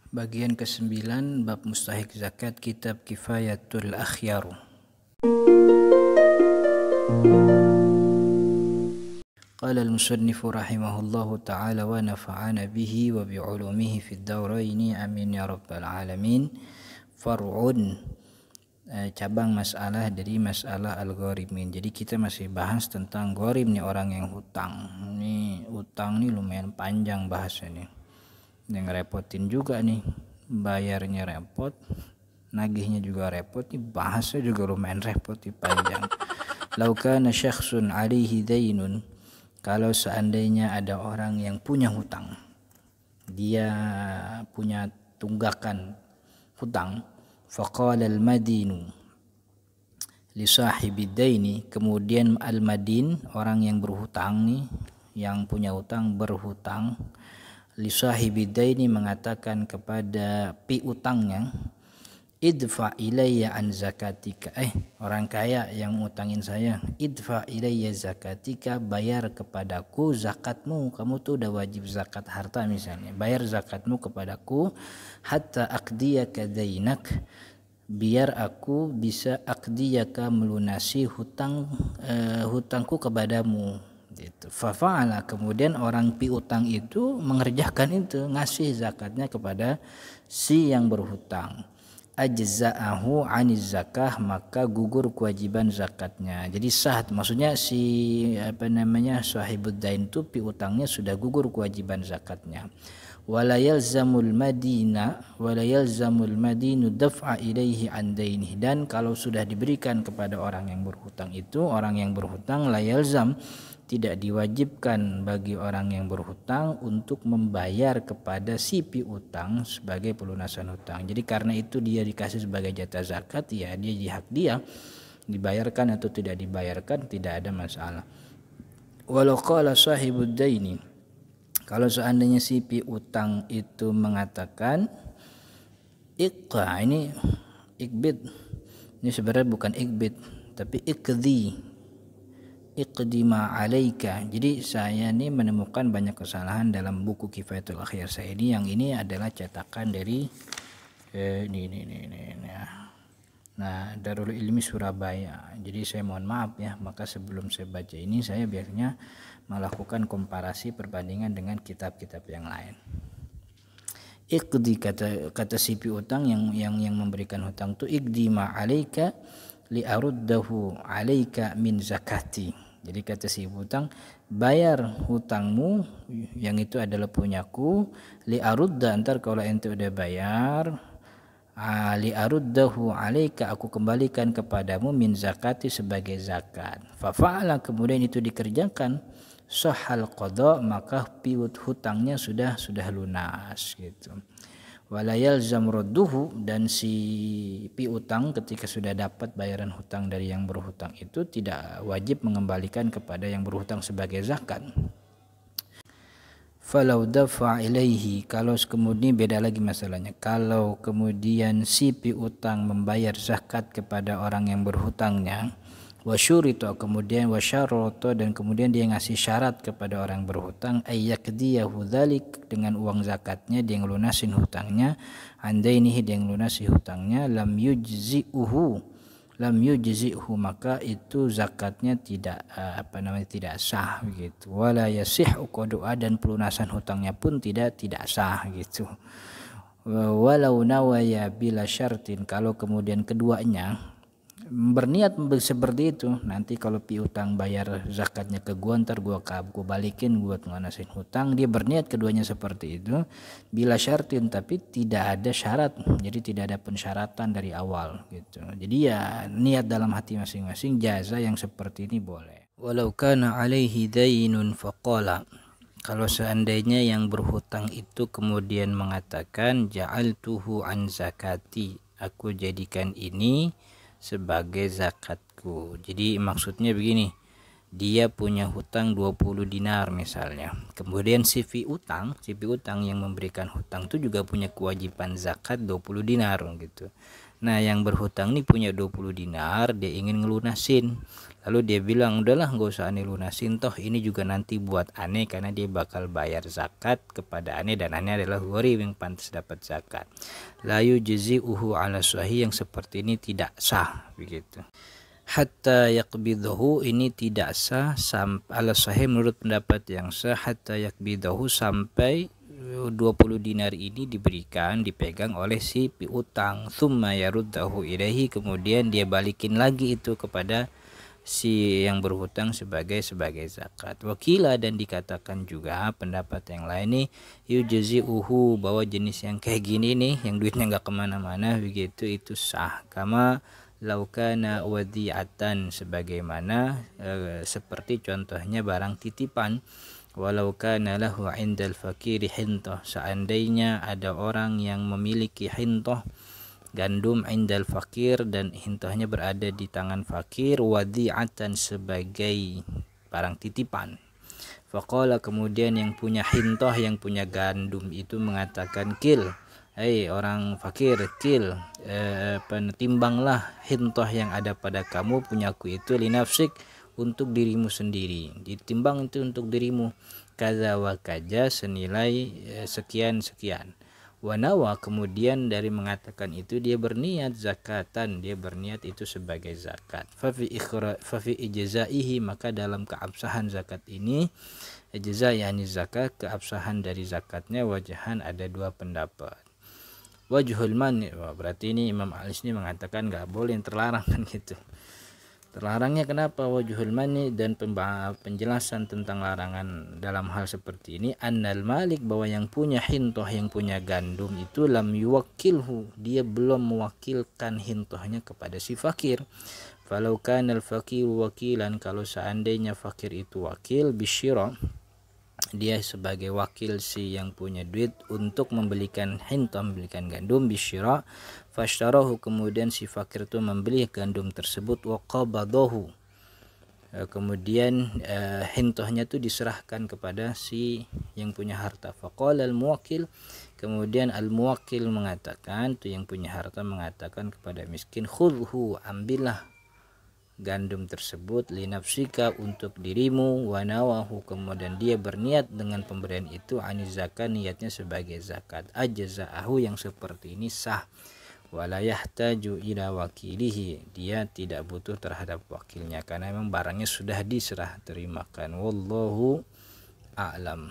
Bagian ke-9 bab mustahik zakat, kitab Kifayatul Akhyar. Qala al-musannif rahimahullahu ta'ala wa nafa'ana bihi wa bi'ulumihi fid dawraini amin ya rabbal alamin. Far'un, cabang masalah dari masalah al-gharimin. Jadi kita masih bahas tentang gharim nih, orang yang hutang. Ini hutang nih lumayan panjang bahasanya. Yang repotin juga nih, bayarnya repot, nagihnya juga repot, nih bahasnya juga lumayan repot, nih panjang. Lau kana syakhsun alaihi dainun, kalau seandainya ada orang yang punya hutang, dia punya tunggakan hutang, faqala al-madinu li sahibi daini, kemudian al-madin, orang yang berhutang nih, yang punya hutang berhutang, li sahibi daini, mengatakan kepada piutangnya, idfa ilayya an zakatika, orang kaya yang ngutangin saya, idfa ilayya zakatika, bayar kepadaku zakatmu, kamu tuh udah wajib zakat harta misalnya, bayar zakatmu kepadaku, hatta aqdiyaka dainak, biar aku bisa aqdiyaka, melunasi hutangku kepadamu. Fafa'ala, kemudian orang piutang itu mengerjakan itu, ngasih zakatnya kepada si yang berhutang. Ajza'ahu 'aniz zakah, maka gugur kewajiban zakatnya. Jadi sah, maksudnya si sahibud dain itu piutangnya sudah gugur kewajiban zakatnya. Wala yalzamul madinu daf'a ilaihi an dainihi, dan kalau sudah diberikan kepada orang yang berhutang itu, orang yang berhutang la yalzam, tidak diwajibkan bagi orang yang berhutang untuk membayar kepada si piutang sebagai pelunasan hutang. Jadi karena itu dia dikasih sebagai jatah zakat, ya dia hak dia, dibayarkan atau tidak dibayarkan tidak ada masalah. Walau qala sahibud daini, kalau seandainya si piutang itu mengatakan iqra, ini ikbid, ini sebenarnya bukan ikbid tapi iqdima alaika. Jadi saya ini menemukan banyak kesalahan dalam buku Kifayatul Akhyar saya ini, yang ini adalah cetakan dari Nah, Darul Ilmi Surabaya. Jadi saya mohon maaf ya, maka sebelum saya baca ini saya biasanya melakukan komparasi perbandingan dengan kitab-kitab yang lain. Iqdi, kata si piutang yang memberikan hutang itu, iqdi ma alaika li aruddahu alaika min zakati. Jadi kata si hutang, bayar hutangmu yang itu adalah punyaku, li arudda, antar kalau ente udah bayar, li aruddahu alaika, aku kembalikan kepadamu, min zakati, sebagai zakat. Fafa'ala, kemudian itu dikerjakan, sahal qada, maka piut hutangnya sudah lunas gitu. Wala yalzam radduhu, dan si piutang ketika sudah dapat bayaran hutang dari yang berhutang itu tidak wajib mengembalikan kepada yang berhutang sebagai zakat. Falau dafa ilaihi, kalau kemudian beda lagi masalahnya, kalau kemudian si piutang membayar zakat kepada orang yang berhutangnya, wasyurito, kemudian wasyaroto, dan kemudian dia ngasih syarat kepada orang berhutang, ayyakdiyahu dzalik, dengan uang zakatnya dia ngelunasin hutangnya, andainihi, dia ngelunasi hutangnya, lam yujzi'hu, maka itu zakatnya tidak tidak sah gitu. Wala yasihhu qad'a, dan pelunasan hutangnya pun tidak sah gitu. Walau nawaya bila syartin, kalau kemudian keduanya berniat seperti itu, nanti kalau piutang bayar zakatnya ke gua, ntar gua balikin, gua ngelunasin hutang, dia berniat keduanya seperti itu, bila syartin, tapi tidak ada syarat, jadi tidak ada pensyaratan dari awal gitu. Jadi ya niat dalam hati masing-masing, jaza yang seperti ini boleh. Walau kana alaihi dainun faqala, kalau seandainya yang berhutang itu kemudian mengatakan, ja'altuhu an zakati, aku jadikan ini sebagai zakatku. Jadi maksudnya begini, dia punya hutang 20 dinar misalnya, kemudian si piutang yang memberikan hutang itu juga punya kewajiban zakat 20 dinar gitu. Nah, yang berhutang ini punya 20 dinar, dia ingin ngelunasin. Lalu dia bilang, udahlah nggak usah aneh lunasin, toh ini juga nanti buat aneh karena dia bakal bayar zakat kepada aneh, dan aneh adalah gharib yang pantas dapat zakat. La yujzi'uhu ala sahih, yang seperti ini tidak sah begitu. Hatta yakbidahu, ini tidak sah ala sahih menurut pendapat yang sah, hatta yakbidahu sampai 20 dinar ini diberikan, dipegang oleh si piutang, thumma yaruddahu ilaihi, kemudian dia balikin lagi itu kepada si yang berhutang sebagai zakat. Wakila, dan dikatakan juga pendapat yang lain nih, yujzi'uhu, bahwa jenis yang kayak gini nih, yang duitnya nggak kemana-mana begitu, itu sah. Kama laukana wadi'atan, sebagaimana seperti contohnya barang titipan. Walau kana lahu indal fakiri hintoh, seandainya ada orang yang memiliki hintoh gandum indal fakir, dan hintohnya berada di tangan fakir, wadi'atan, sebagai barang titipan. Faqala, kemudian yang punya hintoh, yang punya gandum itu mengatakan, kil, hei orang fakir, kil, timbanglah hintoh yang ada pada kamu, punyaku itu, linafsik, untuk dirimu sendiri, ditimbang itu untuk dirimu, kaza wa kaza, senilai sekian-sekian. Wanawa, kemudian dari mengatakan itu dia berniat zakatan, dia berniat itu sebagai zakat. Fafi ijzaihi, maka dalam keabsahan zakat ini, ijza yakni zakat, keabsahan dari zakatnya, wajahan, ada dua pendapat. Wajhul mani, berarti ini Imam Al-Isni mengatakan nggak boleh, terlarang kan gitu. Terlarangnya kenapa? Wajhul mani, dan penjelasan tentang larangan dalam hal seperti ini, annal malik, bahwa yang punya hintoh, yang punya gandum itu, lam yuwakkilhu, dia belum mewakilkan hintohnya kepada si fakir. Falau kanal fakir wakilan, kalau seandainya fakir itu wakil, bisyira, dia sebagai wakil si yang punya duit untuk membelikan hintoh, membelikan gandum, bisyira, fashtarahu, kemudian si fakir itu membeli gandum tersebut, waqabadahu, kemudian hintohnya itu diserahkan kepada si yang punya harta. Faqala al-muwakkil, kemudian al-muwakkil mengatakan, itu yang punya harta mengatakan kepada miskin, khudhu, ambillah gandum tersebut, linafsika, untuk dirimu, wanawahu, kemudian dia berniat dengan pemberian itu, aniz zakat, niatnya sebagai zakat. Ajza'ahu, yang seperti ini sah. Wala yahtaju ila wakilihi, dia tidak butuh terhadap wakilnya karena memang barangnya sudah diserah terimakan. Wallahu a'lam.